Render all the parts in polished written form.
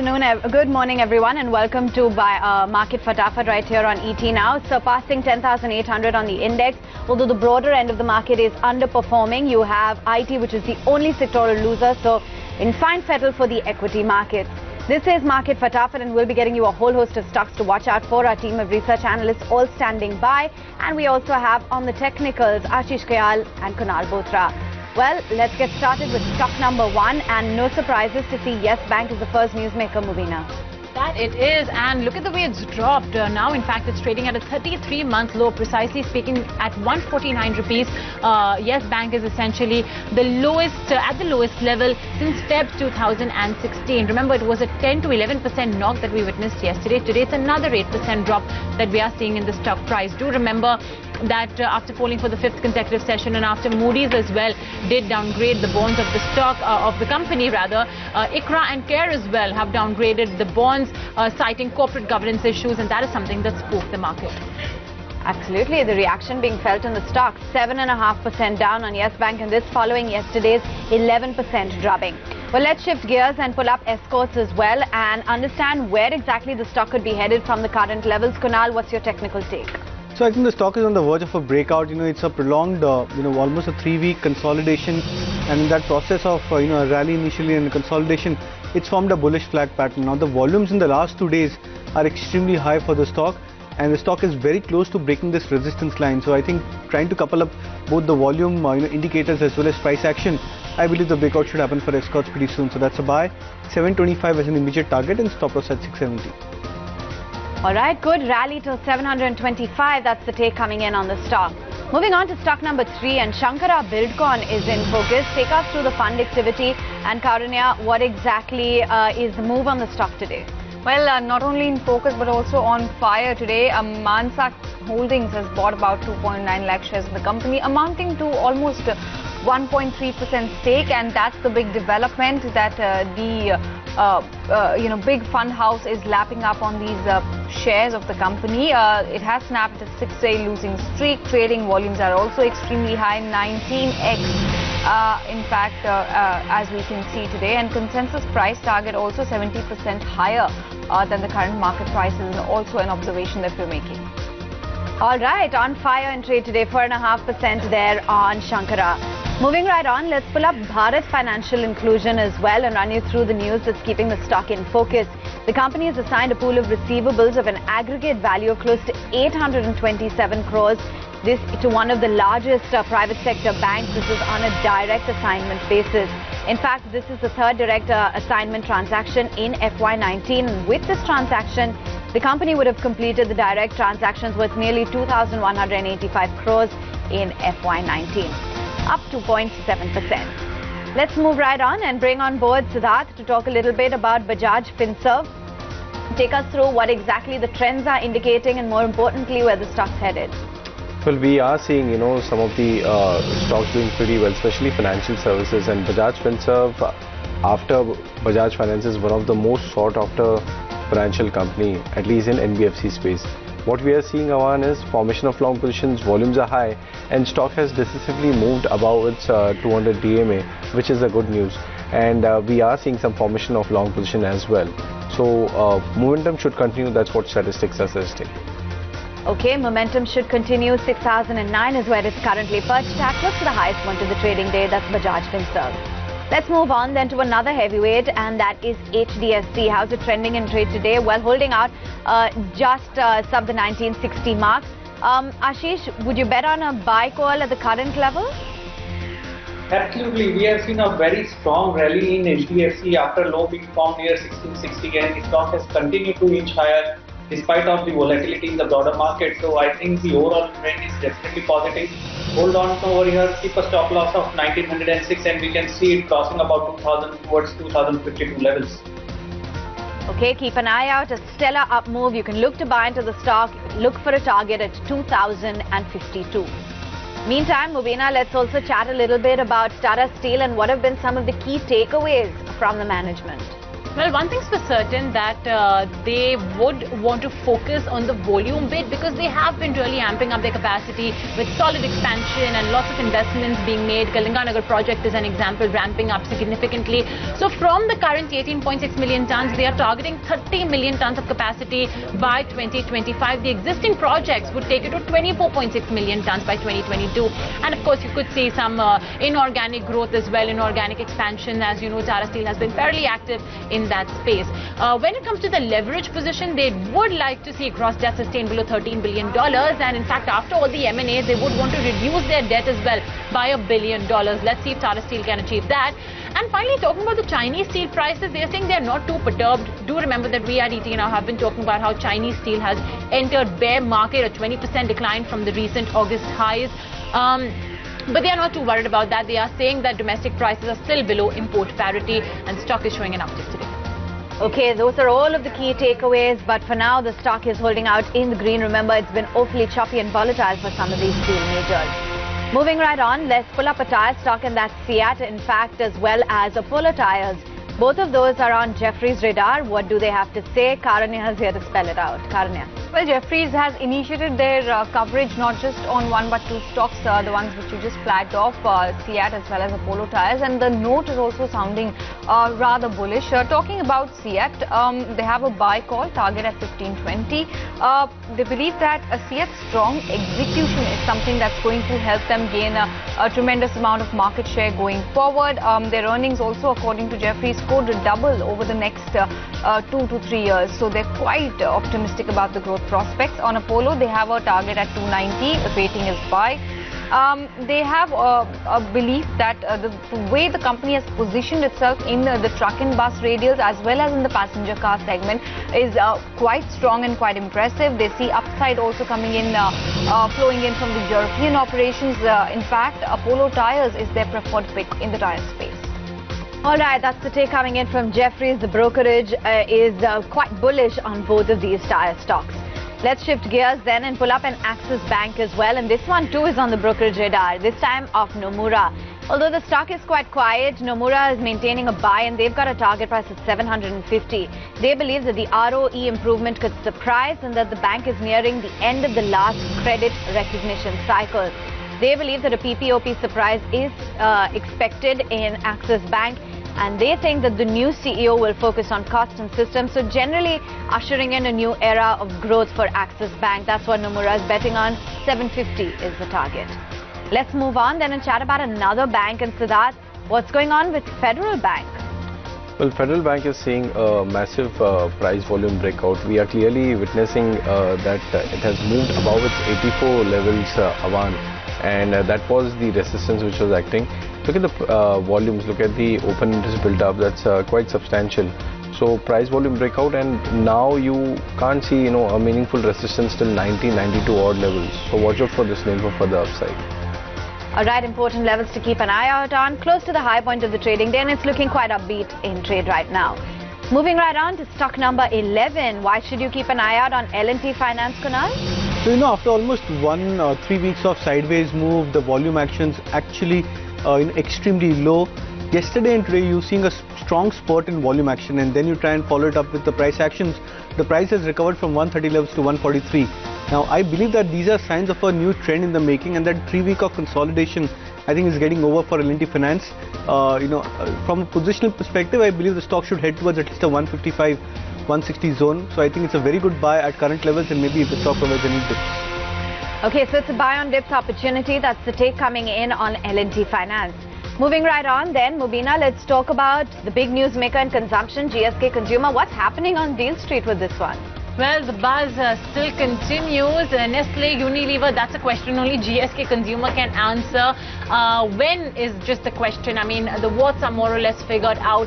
Good morning everyone, and welcome to Market Fatafat right here on ET Now. Surpassing 10,800 on the index. Although the broader end of the market is underperforming, you have IT, which is the only sectoral loser, so in fine fettle for the equity markets. This is Market Fatafat, and we'll be getting you a whole host of stocks to watch out for. Our team of research analysts all standing by, and we also have on the technicals Ashish Kayal and Kunal Bothra. Well, let's get started with stock number one, and no surprises to see Yes Bank is the first newsmaker, Mubina. That it is, and look at the way it's dropped. Now, in fact, it's trading at a 33-month low, precisely speaking at 149 rupees. Yes Bank is essentially the lowest, at the lowest level since Feb 2016. Remember, it was a 10 to 11% knock that we witnessed yesterday. Today, it's another 8% drop that we are seeing in the stock price. Do remember that after falling for the fifth consecutive session, and after Moody's as well did downgrade the bonds of the stock of the company, rather, ICRA and CARE as well have downgraded the bonds, citing corporate governance issues, and that is something that spooked the market. Absolutely, the reaction being felt in the stock, 7.5% down on Yes Bank, and this following yesterday's 11% dropping. Well, let's shift gears and pull up Escorts as well and understand where exactly the stock could be headed from the current levels. Kunal, what's your technical take? So I think the stock is on the verge of a breakout. It's a prolonged, almost a 3-week consolidation, and in that process of, a rally initially and consolidation, it's formed a bullish flag pattern. Now the volumes in the last 2 days are extremely high for the stock, and the stock is very close to breaking this resistance line. So I think trying to couple up both the volume indicators as well as price action, I believe the breakout should happen for Escorts pretty soon. So that's a buy, 725 as an immediate target, and stop loss at 670. All right, good rally till 725. That's the take coming in on the stock. Moving on to stock number 3, and Shankara Buildcon is in focus. Take us through the fund activity, and Karunya, what exactly is the move on the stock today? Well, not only in focus but also on fire today. Mansac Holdings has bought about 2.9 lakh shares of the company, amounting to almost 1.3% stake, and that's the big development that big fund house is lapping up on these shares of the company. It has snapped a 6-day losing streak. Trading volumes are also extremely high, 19x. In fact, as we can see today, and consensus price target also 70% higher than the current market prices, and also an observation that we're making. All right, on fire in trade today, 4.5% there on Shankara. Moving right on, let's pull up Bharat Financial Inclusion as well and run you through the news that's keeping the stock in focus. The company has assigned a pool of receivables of an aggregate value of close to 827 crores. This to one of the largest private sector banks. This is on a direct assignment basis. In fact, this is the third direct assignment transaction in FY19. With this transaction, the company would have completed the direct transactions worth nearly 2,185 crores in FY19, up 2.7%. Let's move right on and bring on board Siddharth to talk a little bit about Bajaj Finserv. Take us through what exactly the trends are indicating, and more importantly, where the stock's headed. Well, we are seeing, some of the stocks doing pretty well, especially financial services, and Bajaj Finserv, after Bajaj Finance, is one of the most sought after financial company, at least in NBFC space. What we are seeing, Awan, is formation of long positions, volumes are high, and stock has decisively moved above its 200 DMA, which is a good news. And we are seeing some formation of long position as well. So momentum should continue. That's what statistics are suggesting. Okay, momentum should continue. 6,009 is where it's currently perched at. Close to the highest one to the trading day. That's Bajaj Finserv. Let's move on then to another heavyweight, and that is HDFC. How's it trending in trade today? Well, holding out just sub the 1960 mark. Ashish, would you bet on a buy call at the current level? Absolutely. We have seen a very strong rally in HDFC after low being formed near 1660, and the stock has continued to inch higher despite of the volatility in the broader market. So I think the overall trend is definitely positive. Hold on to over here, keep a stop loss of 1906, and we can see it crossing about 2000 towards 2052 levels. Okay, keep an eye out. A stellar up move. You can look to buy into the stock. Look for a target at 2052. Meantime, Mubina, let's also chat a little bit about Tata Steel and what have been some of the key takeaways from the management. Well, one thing's for certain that they would want to focus on the volume bit because they have been really amping up their capacity with solid expansion and lots of investments being made. Kalinganagar project is an example, ramping up significantly. So from the current 18.6 million tons, they are targeting 30 million tons of capacity by 2025. The existing projects would take it to 24.6 million tons by 2022. And of course, you could see some inorganic growth as well, inorganic expansion. As you know, Tata Steel has been fairly active in that space. When it comes to the leverage position, they would like to see gross debt sustained below $13 billion. And in fact, after all the M&A, they would want to reduce their debt as well by $1 billion. Let's see if Tata Steel can achieve that. And finally, talking about the Chinese steel prices, they are saying they are not too perturbed. Do remember that we at ET now have been talking about how Chinese steel has entered bear market, a 20% decline from the recent August highs. But they are not too worried about that. They are saying that domestic prices are still below import parity and stock is showing an uptick today. Okay, those are all of the key takeaways, but for now the stock is holding out in the green. Remember, it's been awfully choppy and volatile for some of these steel majors. Moving right on, let's pull up a tire stock, and that's CEAT, in fact, as well as Apollo Tyres. Both of those are on Jefferies' radar. What do they have to say? Karanya is here to spell it out. Karanya. Well, Jefferies has initiated their coverage not just on one but two stocks, the ones which you just flagged off, CEAT as well as Apollo Tyres, and the note is also sounding rather bullish. Talking about CEAT, they have a buy call, target at 1520. They believe that a CEAT's strong execution is something that's going to help them gain a tremendous amount of market share going forward. Their earnings also, according to Jefferies, could double over the next 2 to 3 years. So they're quite optimistic about the growth prospects. On Apollo, they have a target at 290, the rating is buy. They have a belief that the way the company has positioned itself in the truck and bus radials as well as in the passenger car segment is quite strong and quite impressive. They see upside also coming in, flowing in from the European operations. In fact, Apollo Tyres is their preferred pick in the tire space. All right, that's the take coming in from Jefferies. The brokerage is quite bullish on both of these tire stocks. Let's shift gears then and pull up an Axis Bank as well. And this one too is on the brokerage radar, this time of Nomura. Although the stock is quite quiet, Nomura is maintaining a buy and they've got a target price of 750. They believe that the ROE improvement could surprise and that the bank is nearing the end of the last credit recognition cycle. They believe that a PPOP surprise is expected in Axis Bank, and they think that the new CEO will focus on cost and systems, so generally ushering in a new era of growth for Axis Bank. That's what Nomura is betting on. 750 is the target. Let's move on then and chat about another bank. And Siddharth, what's going on with Federal Bank? Well, Federal Bank is seeing a massive price volume breakout. We are clearly witnessing that it has moved above its 84 levels, Avan. And that was the resistance which was acting. Look at the volumes, look at the open interest built up, that's quite substantial. So price volume breakout, and now you can't see a meaningful resistance till 90, 92 odd levels. So watch out for this name for further upside. All right, important levels to keep an eye out on. Close to the high point of the trading day, and it's looking quite upbeat in trade right now. Moving right on to stock number 11. Why should you keep an eye out on L&T Finance, Kunal? So, after almost 3 weeks of sideways move, the volume actions actually extremely low. Yesterday and today, you're seeing a strong spurt in volume action, and then you try and follow it up with the price actions. The price has recovered from 130 levels to 143. Now, I believe that these are signs of a new trend in the making, and that 3 week of consolidation, I think, is getting over for L&T Finance. From a positional perspective, I believe the stock should head towards at least a 155, 160 zone. So I think it's a very good buy at current levels, and maybe if the stock provides any dips. Okay, so it's a buy on dips opportunity. That's the take coming in on L&T Finance. Moving right on then, Mubina, let's talk about the big news maker in consumption, GSK Consumer. What's happening on Deal Street with this one? Well, the buzz still continues. Nestle, Unilever, that's a question only GSK Consumer can answer. When is just the question. I mean, the what's are more or less figured out.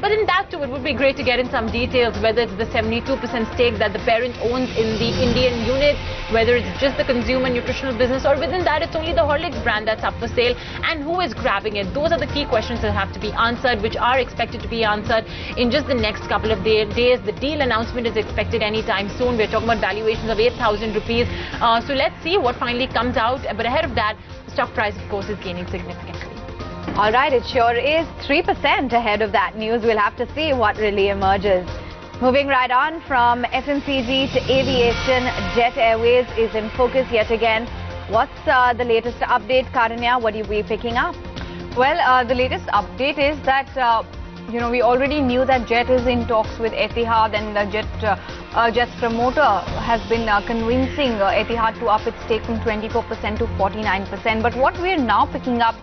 But in that too, it would be great to get in some details, whether it's the 72% stake that the parent owns in the Indian unit, whether it's just the consumer nutritional business, or within that it's only the Horlicks brand that's up for sale, and who is grabbing it. Those are the key questions that have to be answered, which are expected to be answered in just the next couple of days. The deal announcement is expected anytime soon. We're talking about valuations of 8,000 rupees. So let's see what finally comes out. But ahead of that, the stock price, of course, is gaining significantly. All right, it sure is 3% ahead of that news. We'll have to see what really emerges. Moving right on from FMCG to aviation, Jet Airways is in focus yet again. What's the latest update, Karanya? What are we picking up? Well, the latest update is that we already knew that Jet is in talks with Etihad, and Jet's promoter has been convincing Etihad to up its stake from 24% to 49%. But what we are now picking up,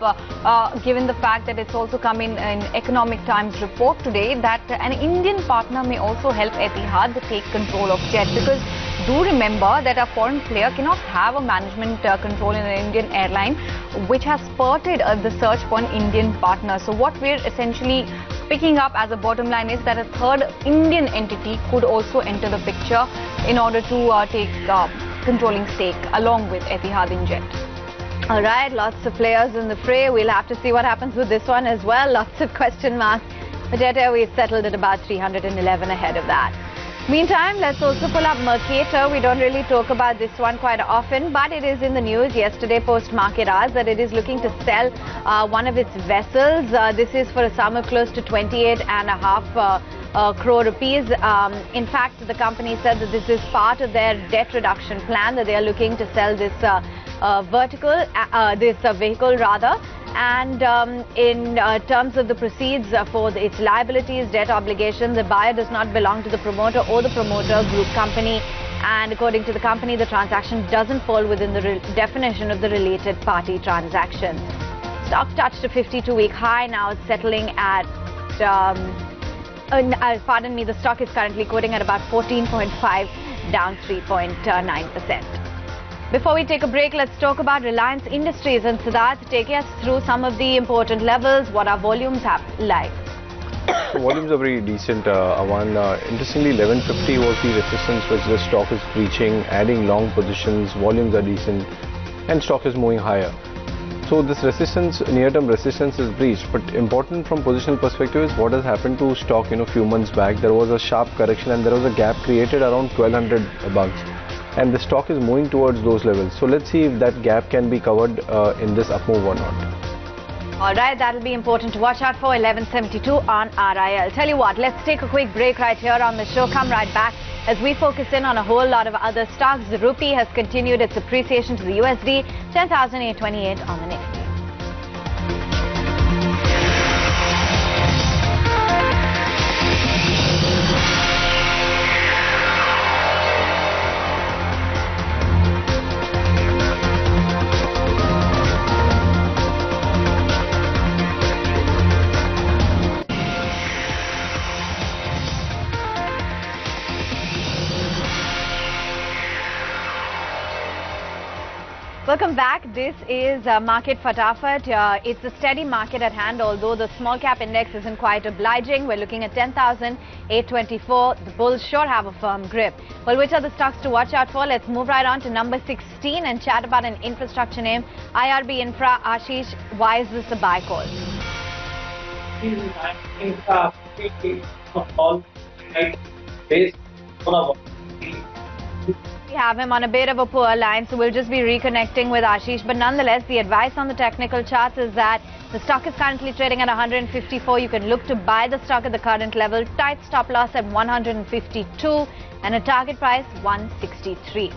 given the fact that it's also come in an Economic Times report today, that an Indian partner may also help Etihad to take control of Jet, because do remember that a foreign player cannot have a management control in an Indian airline, which has spurred the search for an Indian partner. So what we're essentially picking up as a bottom line is that a third Indian entity could also enter the picture in order to take controlling stake along with Etihad in Jet. All right, lots of players in the fray. We'll have to see what happens with this one as well. Lots of question marks. The Jet Airways settled at about 311 ahead of that. Meantime, let's also pull up Mercator. We don't really talk about this one quite often, but it is in the news yesterday post-market hours that it is looking to sell one of its vessels. This is for a sum of close to 28.5 crore rupees. In fact, the company said that this is part of their debt reduction plan, that they are looking to sell this vehicle rather. And in terms of the proceeds for its liabilities, debt obligations, the buyer does not belong to the promoter or the promoter group company. And according to the company, the transaction doesn't fall within the definition of the related party transactions. Stock touched a 52-week high. Now it's settling at, pardon me, the stock is currently quoting at about 14.5, down 3.9%. Before we take a break, let's talk about Reliance Industries. And Siddharth, take us through some of the important levels. What our volumes have like? So volumes are very decent, Awan. Interestingly, 1150 was the resistance which the stock is breaching, adding long positions. Volumes are decent and stock is moving higher. So this resistance, near-term resistance is breached. But important from positional perspective is what has happened to stock, few months back. There was a sharp correction and there was a gap created around 1200 bucks. And the stock is moving towards those levels. So let's see if that gap can be covered in this up move or not. All right, that'll be important to watch out for. 1172 on RIL. Tell you what, let's take a quick break right here on the show. Come right back as we focus in on a whole lot of other stocks. The rupee has continued its appreciation to the USD, 10,828 on the Nifty. Welcome back. This is Market Fatafat. It's a steady market at hand, although the small cap index isn't quite obliging. We're looking at 10,824. The bulls sure have a firm grip. Well, which are the stocks to watch out for? Let's move right on to number 16 and chat about an infrastructure name, IRB Infra. Ashish, why is this a buy call? Based on We have him on a bit of a poor line, so we'll just be reconnecting with Ashish. But nonetheless, the advice on the technical charts is that the stock is currently trading at 154. You can look to buy the stock at the current level. Tight stop loss at 152 and a target price 163.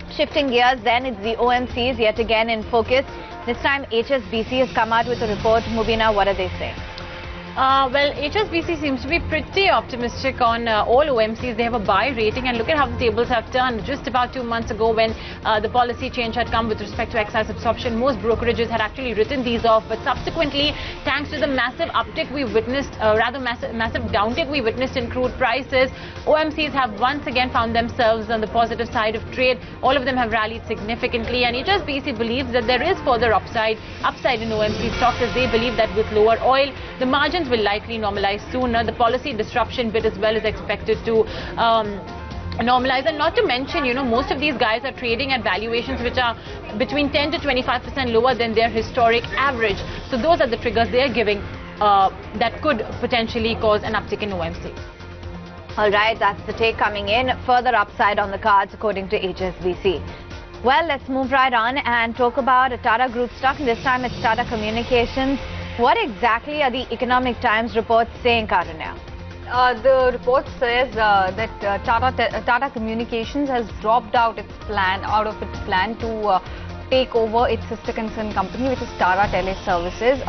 Shifting gears then, it's the OMCs yet again in focus. This time HSBC has come out with a report. Mubina, what are they saying? Well, HSBC seems to be pretty optimistic on all OMCs. They have a buy rating, and look at how the tables have turned. Just about 2 months ago, when the policy change had come with respect to excise absorption, most brokerages had actually written these off. But subsequently, thanks to the massive uptick we witnessed, massive downtick we witnessed in crude prices, OMCs have once again found themselves on the positive side of trade. All of them have rallied significantly, and HSBC believes that there is further upside in OMC stocks, as they believe that with lower oil, the margins will likely normalize sooner. The policy disruption bit as well is expected to normalize, and not to mention, most of these guys are trading at valuations which are between 10 to 25% lower than their historic average. So those are the triggers they are giving that could potentially cause an uptick in OMC. All right, that's the take coming in. Further upside on the cards according to HSBC. Well, let's move right on and talk about a Tata Group stock. This time it's Tata Communications. What exactly are the Economic Times reports saying, Karunya? The report says that Tata Communications has dropped out of its plan to take over its sister concern company, which is Tata Teleservices.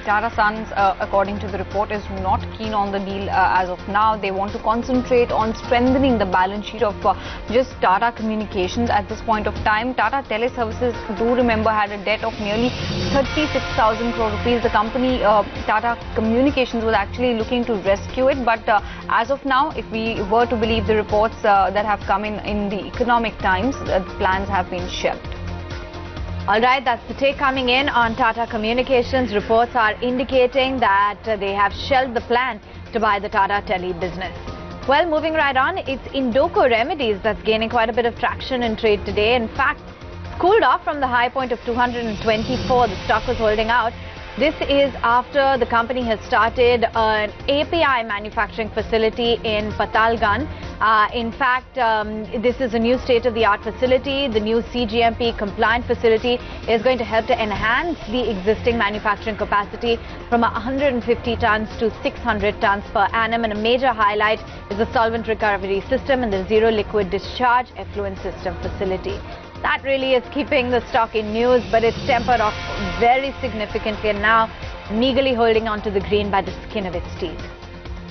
Tata Sons, according to the report, is not keen on the deal as of now. They want to concentrate on strengthening the balance sheet of just Tata Communications at this point of time. Tata Teleservices, do remember, had a debt of nearly 36,000 crore rupees. The company, Tata Communications, was actually looking to rescue it, but as of now, if we were to believe the reports that have come in the Economic Times, the plans have been shelved. All right, that's the take coming in on Tata Communications. Reports are indicating that they have shelved the plan to buy the Tata Tele business. Well, moving right on, it's Indoco Remedies that's gaining quite a bit of traction in trade today. In fact, it's cooled off from the high point of 224 the stock was holding out. This is after the company has started an API manufacturing facility in Patalganj. In fact, this is a new state-of-the-art facility. The new CGMP compliant facility is going to help to enhance the existing manufacturing capacity from 150 tons to 600 tons per annum. And a major highlight is the solvent recovery system and the zero liquid discharge effluent system facility. That really is keeping the stock in news, but it's tempered off very significantly and now meagerly holding on to the green by the skin of its teeth.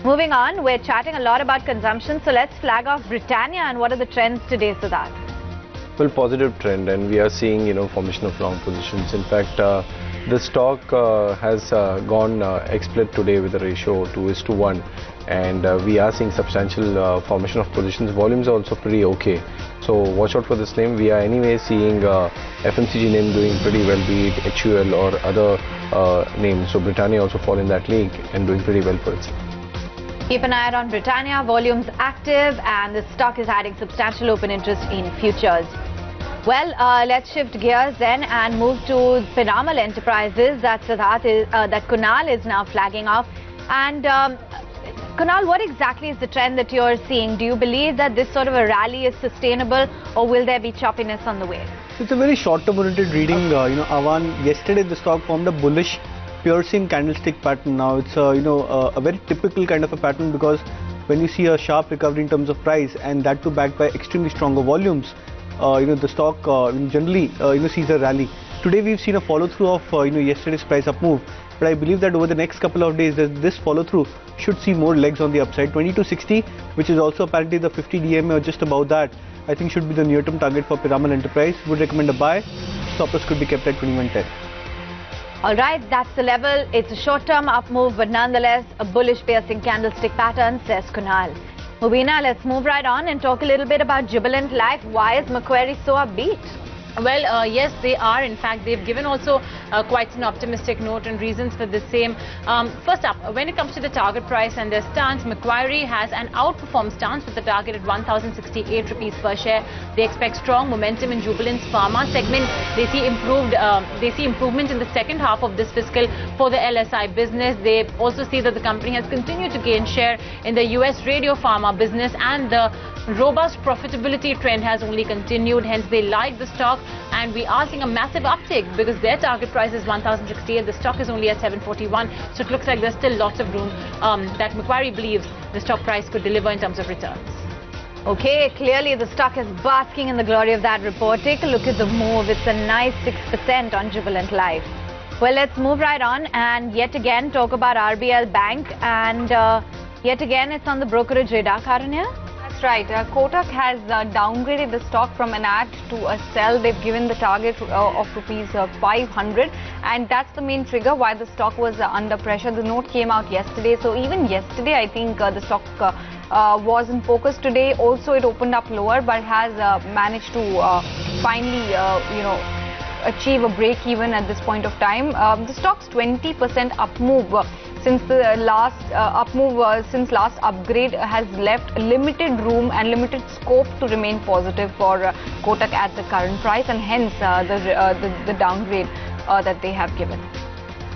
Moving on, we're chatting a lot about consumption, so let's flag off Britannia and what are the trends today, Siddharth? Well, positive trend, and we are seeing, formation of long positions. In fact, the stock has gone X-split today with a ratio 2:1, and we are seeing substantial formation of positions. Volumes are also pretty okay. So watch out for this name. We are anyway seeing FMCG name doing pretty well, be it HUL or other names. So Britannia also fall in that league and doing pretty well for itself. Keep an eye out on Britannia. Volumes active and the stock is adding substantial open interest in futures. Well, let's shift gears then and move to Piramal Enterprises that Kunal is now flagging off. And Kunal, what exactly is the trend that you're seeing? Do you believe that this sort of a rally is sustainable, or will there be choppiness on the way? It's a very short-term oriented reading. Avan, yesterday the stock formed a bullish piercing candlestick pattern. Now it's a very typical kind of a pattern, because when you see a sharp recovery in terms of price and that too backed by extremely stronger volumes, the stock generally sees a rally. Today we've seen a follow through of yesterday's price up move, but I believe that over the next couple of days this follow through should see more legs on the upside. 2260, which is also apparently the 50 DMA or just about that, I think should be the near term target for Piramal Enterprise. Would recommend a buy. Stop loss could be kept at 2110. All right, that's the level. It's a short-term up move, but nonetheless a bullish piercing candlestick pattern, says Kunal. Mubina, let's move right on and talk a little bit about Jubilant Life. Why is Macquarie so upbeat? Well, yes, they are. In fact, they've given also quite an optimistic note and reasons for the same. First up, when it comes to the target price and their stance, Macquarie has an outperformed stance with the target at 1,068 rupees per share. They expect strong momentum in Jubilant's pharma segment. They see improvement in the second half of this fiscal for the LSI business. They also see that the company has continued to gain share in the US radio pharma business, and the robust profitability trend has only continued. Hence, they like the stock, and we are seeing a massive uptick because their target price is 1,068. The stock is only at 741. So it looks like there's still lots of room that Macquarie believes the stock price could deliver in terms of returns. Okay, clearly the stock is basking in the glory of that report. Take a look at the move. It's a nice 6% on Jubilant Life. Well, let's move right on and yet again talk about RBL Bank, and yet again it's on the brokerage radar, Karunya. That's right. Kotak has downgraded the stock from an add to a sell. They've given the target of rupees 500, and that's the main trigger why the stock was under pressure. The note came out yesterday, so even yesterday I think the stock was in focus. Today also it opened up lower, but has managed to finally achieve a break even at this point of time. The stock's 20% up move since the last since last upgrade has left limited room and limited scope to remain positive for Kotak at the current price, and hence the downgrade that they have given.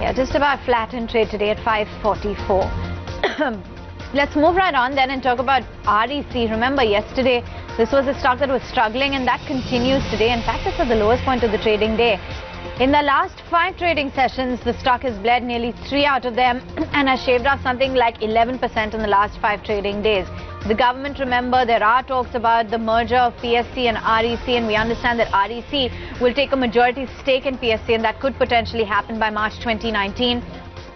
Yeah, just about flat in trade today at 544. Let's move right on then and talk about REC. Remember, yesterday this was a stock that was struggling, and that continues today. In fact, it's at the lowest point of the trading day. In the last 5 trading sessions, the stock has bled nearly 3 out of them and has shaved off something like 11% in the last 5 trading days. The government, remember, there are talks about the merger of PSC and REC, and we understand that REC will take a majority stake in PSC, and that could potentially happen by March 2019.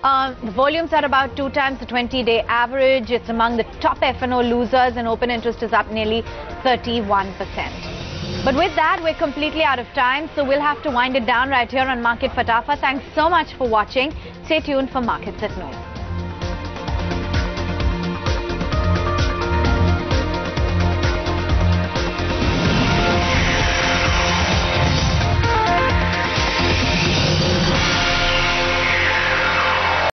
The volumes are about 2 times the 20-day average. It's among the top F&O losers, and open interest is up nearly 31%. But with that, we're completely out of time, so we'll have to wind it down right here on Market Fatafa. Thanks so much for watching. Stay tuned for Markets at Noon.